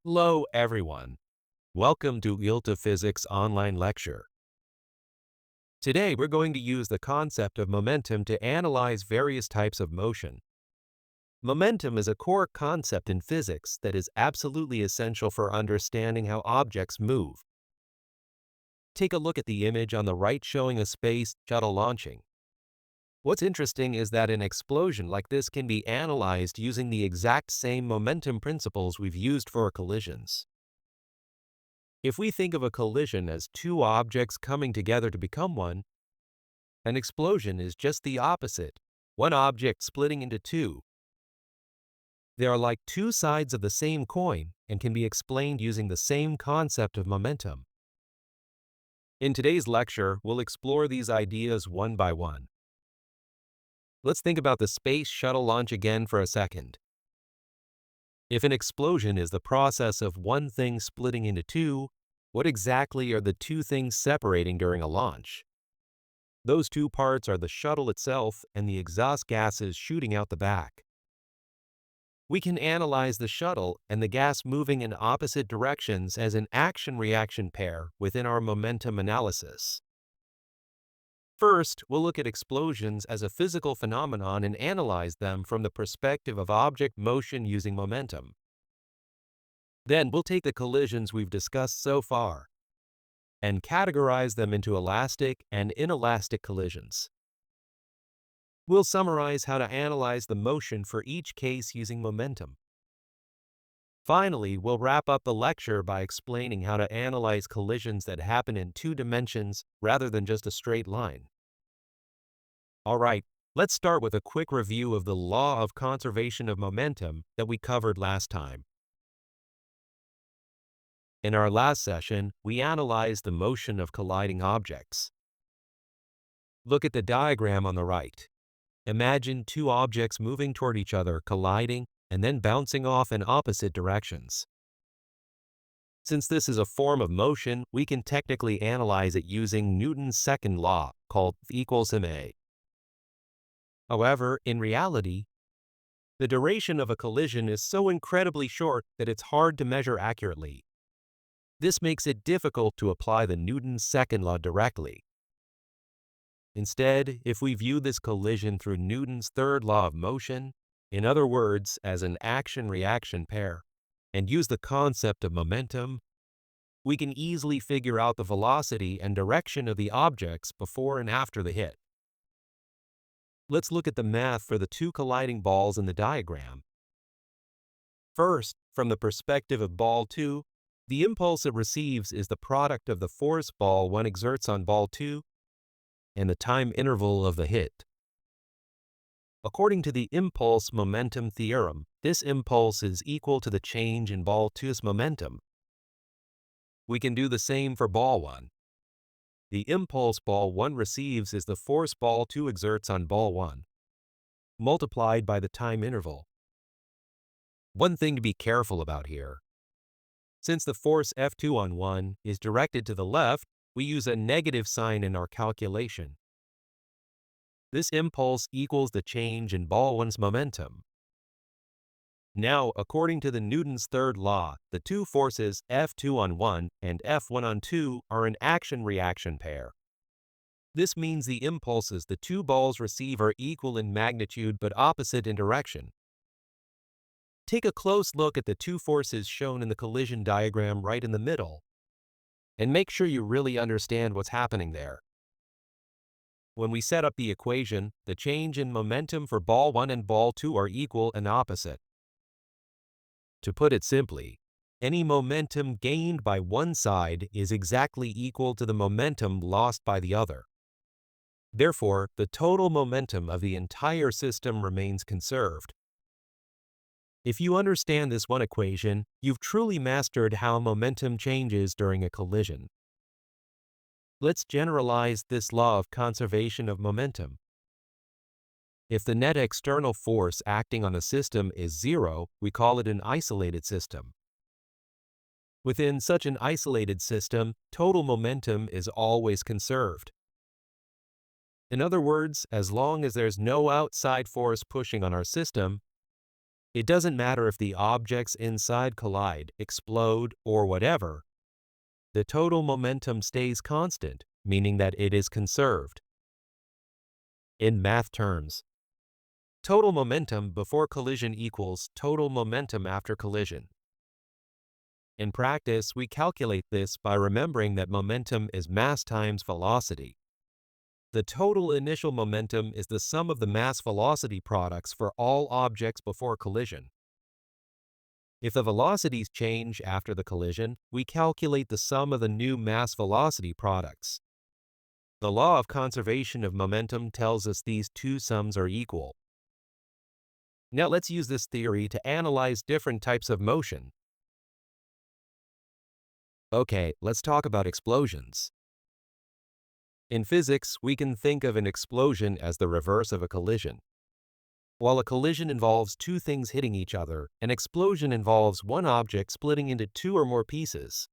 Hello, everyone. Welcome to ILTA Physics online lecture. Today, we're going to use the concept of momentum to analyze various types of motion. Momentum is a core concept in physics that is absolutely essential for understanding how objects move. Take a look at the image on the right showing a space shuttle launching. What's interesting is that an explosion like this can be analyzed using the exact same momentum principles we've used for collisions. If we think of a collision as two objects coming together to become one, an explosion is just the opposite, one object splitting into two. They are like two sides of the same coin and can be explained using the same concept of momentum. In today's lecture, we'll explore these ideas one by one. Let's think about the Space Shuttle launch again for a second. If an explosion is the process of one thing splitting into two, what exactly are the two things separating during a launch? Those two parts are the shuttle itself and the exhaust gases shooting out the back. We can analyze the shuttle and the gas moving in opposite directions as an action-reaction pair within our momentum analysis. First, we'll look at explosions as a physical phenomenon and analyze them from the perspective of object motion using momentum. Then we'll take the collisions we've discussed so far and categorize them into elastic and inelastic collisions. We'll summarize how to analyze the motion for each case using momentum. Finally, we'll wrap up the lecture by explaining how to analyze collisions that happen in two dimensions rather than just a straight line. Alright, let's start with a quick review of the law of conservation of momentum that we covered last time. In our last session, we analyzed the motion of colliding objects. Look at the diagram on the right. Imagine two objects moving toward each other, colliding, and then bouncing off in opposite directions. Since this is a form of motion, we can technically analyze it using Newton's second law, called F equals ma. However, in reality, the duration of a collision is so incredibly short that it's hard to measure accurately. This makes it difficult to apply the Newton's second law directly. Instead, if we view this collision through Newton's third law of motion, in other words, as an action-reaction pair, and use the concept of momentum, we can easily figure out the velocity and direction of the objects before and after the hit. Let's look at the math for the two colliding balls in the diagram. First, from the perspective of ball 2, the impulse it receives is the product of the force ball 1 exerts on ball 2 and the time interval of the hit. According to the impulse momentum theorem, this impulse is equal to the change in ball 2's momentum. We can do the same for ball 1. The impulse ball 1 receives is the force ball 2 exerts on ball 1, multiplied by the time interval. One thing to be careful about here. Since the force F2 on 1 is directed to the left, we use a negative sign in our calculation. This impulse equals the change in ball 1's momentum. Now, according to the Newton's third law, the two forces F2 on 1 and F1 on 2 are an action-reaction pair. This means the impulses the two balls receive are equal in magnitude but opposite in direction. Take a close look at the two forces shown in the collision diagram right in the middle, and make sure you really understand what's happening there. When we set up the equation, the change in momentum for ball 1 and ball 2 are equal and opposite. To put it simply, any momentum gained by one side is exactly equal to the momentum lost by the other. Therefore, the total momentum of the entire system remains conserved. If you understand this one equation, you've truly mastered how momentum changes during a collision. Let's generalize this law of conservation of momentum. If the net external force acting on a system is zero, we call it an isolated system. Within such an isolated system, total momentum is always conserved. In other words, as long as there's no outside force pushing on our system, It doesn't matter if the objects inside collide, explode, or whatever. The total momentum stays constant, meaning that it is conserved. In math terms, total momentum before collision equals total momentum after collision. In practice, we calculate this by remembering that momentum is mass times velocity. The total initial momentum is the sum of the mass-velocity products for all objects before collision. If the velocities change after the collision, we calculate the sum of the new mass-velocity products. The law of conservation of momentum tells us these two sums are equal. Now let's use this theory to analyze different types of motion. Okay, let's talk about explosions. In physics, we can think of an explosion as the reverse of a collision. While a collision involves two things hitting each other, an explosion involves one object splitting into two or more pieces.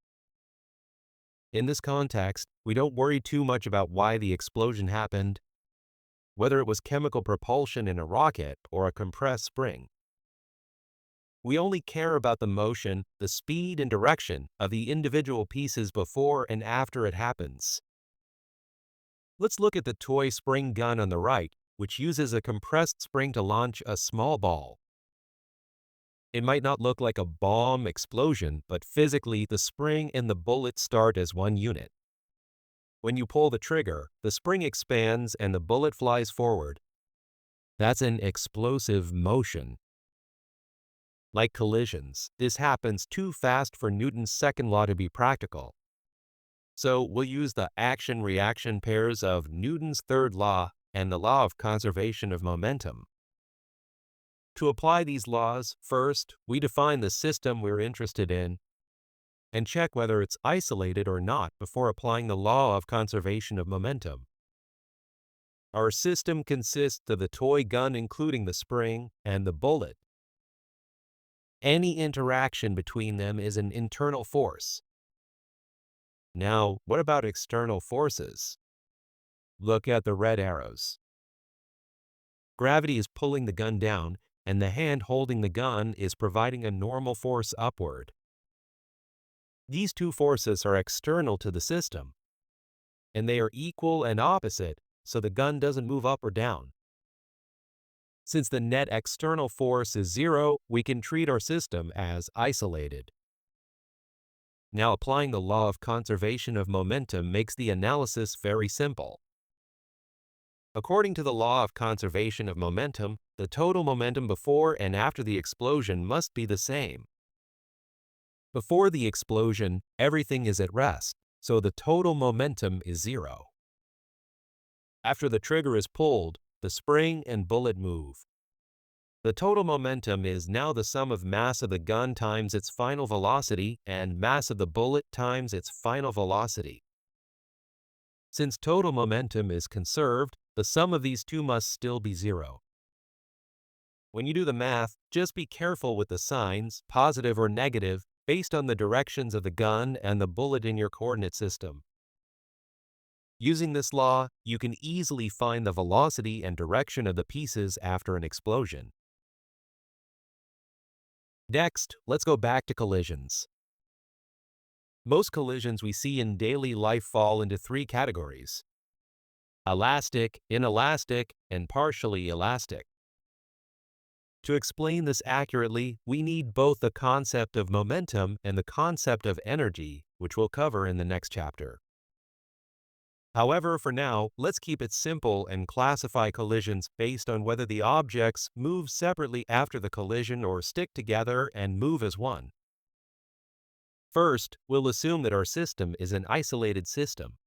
In this context, we don't worry too much about why the explosion happened, whether it was chemical propulsion in a rocket or a compressed spring. We only care about the motion, the speed and direction of the individual pieces before and after it happens. Let's look at the toy spring gun on the right, which uses a compressed spring to launch a small ball. It might not look like a bomb explosion, but physically the spring and the bullet start as one unit. When you pull the trigger, the spring expands and the bullet flies forward. That's an explosive motion. Like collisions, this happens too fast for Newton's second law to be practical. So we'll use the action-reaction pairs of Newton's third law and the law of conservation of momentum. To apply these laws, first, we define the system we're interested in and check whether it's isolated or not before applying the law of conservation of momentum. Our system consists of the toy gun including the spring and the bullet. Any interaction between them is an internal force. Now, what about external forces? Look at the red arrows. Gravity is pulling the gun down, and the hand holding the gun is providing a normal force upward. These two forces are external to the system, and they are equal and opposite, so the gun doesn't move up or down. Since the net external force is zero, we can treat our system as isolated. Now, applying the law of conservation of momentum makes the analysis very simple. According to the law of conservation of momentum, the total momentum before and after the explosion must be the same. Before the explosion, everything is at rest, so the total momentum is zero. After the trigger is pulled, the spring and bullet move. The total momentum is now the sum of mass of the gun times its final velocity and mass of the bullet times its final velocity. Since total momentum is conserved, the sum of these two must still be zero. When you do the math, just be careful with the signs, positive or negative, based on the directions of the gun and the bullet in your coordinate system. Using this law, you can easily find the velocity and direction of the pieces after an explosion. Next, let's go back to collisions. Most collisions we see in daily life fall into three categories: elastic, inelastic, and partially elastic. To explain this accurately, we need both the concept of momentum and the concept of energy, which we'll cover in the next chapter. However, for now, let's keep it simple and classify collisions based on whether the objects move separately after the collision or stick together and move as one. First, we'll assume that our system is an isolated system.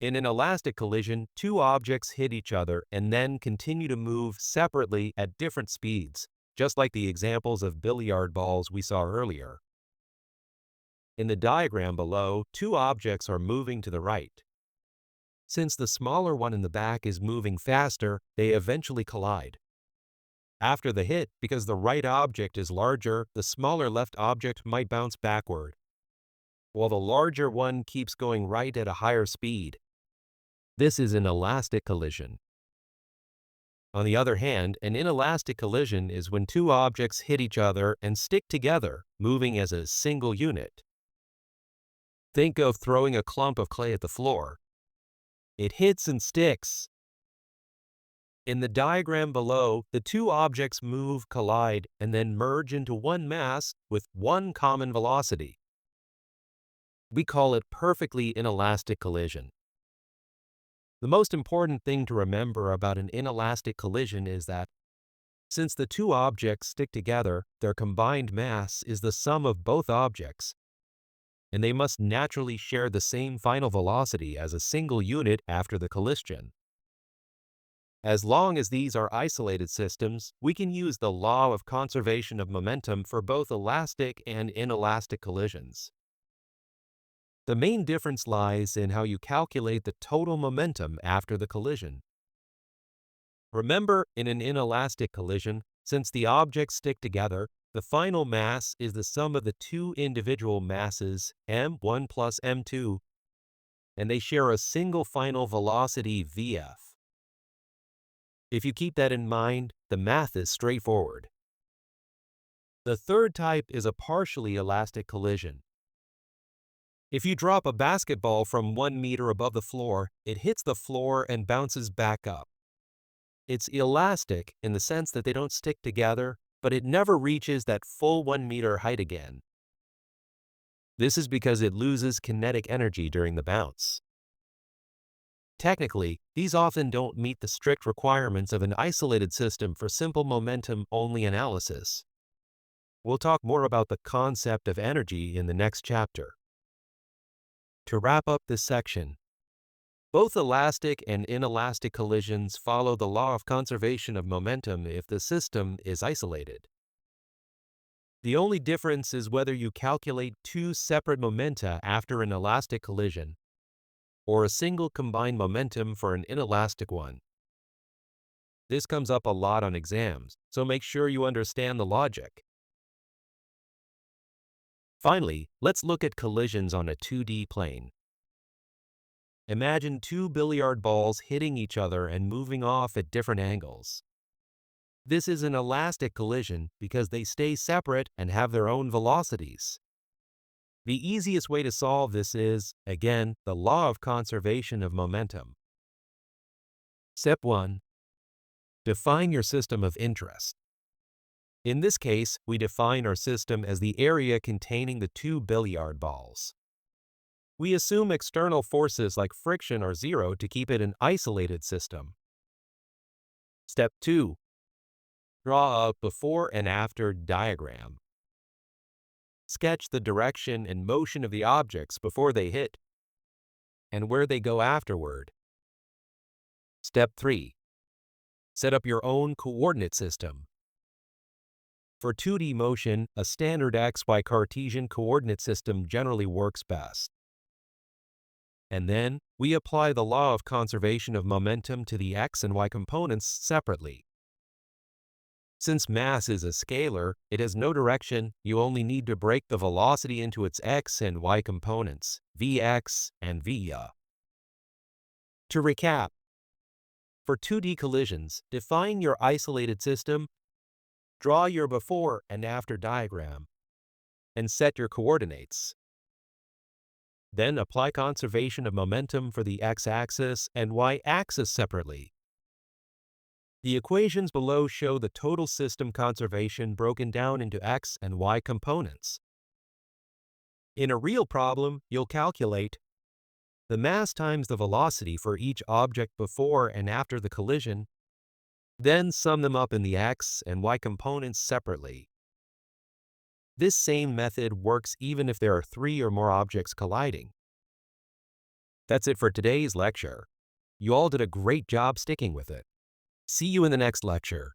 In an elastic collision, two objects hit each other and then continue to move separately at different speeds, just like the examples of billiard balls we saw earlier. In the diagram below, two objects are moving to the right. Since the smaller one in the back is moving faster, they eventually collide. After the hit, because the right object is larger, the smaller left object might bounce backward, while the larger one keeps going right at a higher speed. This is an elastic collision. On the other hand, an inelastic collision is when two objects hit each other and stick together, moving as a single unit. Think of throwing a clump of clay at the floor. It hits and sticks. In the diagram below, the two objects move, collide, and then merge into one mass with one common velocity. We call it perfectly inelastic collision. The most important thing to remember about an inelastic collision is that since the two objects stick together, their combined mass is the sum of both objects, and they must naturally share the same final velocity as a single unit after the collision. As long as these are isolated systems, we can use the law of conservation of momentum for both elastic and inelastic collisions. The main difference lies in how you calculate the total momentum after the collision. Remember, in an inelastic collision, since the objects stick together, the final mass is the sum of the two individual masses, m1 plus m2, and they share a single final velocity vf. If you keep that in mind, the math is straightforward. The third type is a partially elastic collision. If you drop a basketball from 1 meter above the floor, it hits the floor and bounces back up. It's elastic in the sense that they don't stick together, but it never reaches that full 1 meter height again. This is because it loses kinetic energy during the bounce. Technically, these often don't meet the strict requirements of an isolated system for simple momentum-only analysis. We'll talk more about the concept of energy in the next chapter. To wrap up this section, both elastic and inelastic collisions follow the law of conservation of momentum if the system is isolated. The only difference is whether you calculate two separate momenta after an elastic collision or a single combined momentum for an inelastic one. This comes up a lot on exams, so make sure you understand the logic. Finally, let's look at collisions on a 2D plane. Imagine two billiard balls hitting each other and moving off at different angles. This is an elastic collision because they stay separate and have their own velocities. The easiest way to solve this is, again, the law of conservation of momentum. Step 1. Define your system of interest. In this case, we define our system as the area containing the two billiard balls. We assume external forces like friction are zero to keep it an isolated system. Step 2. Draw a before and after diagram. Sketch the direction and motion of the objects before they hit and where they go afterward. Step 3. Set up your own coordinate system. For 2D motion, a standard XY Cartesian coordinate system generally works best. And then, we apply the law of conservation of momentum to the x and y components separately. Since mass is a scalar, it has no direction, you only need to break the velocity into its x and y components, vx and vy. To recap, for 2D collisions, define your isolated system, draw your before and after diagram, and set your coordinates. Then apply conservation of momentum for the x-axis and y-axis separately. The equations below show the total system conservation broken down into x and y components. In a real problem, you'll calculate the mass times the velocity for each object before and after the collision, then sum them up in the x and y components separately. This same method works even if there are 3 or more objects colliding. That's it for today's lecture. You all did a great job sticking with it. See you in the next lecture.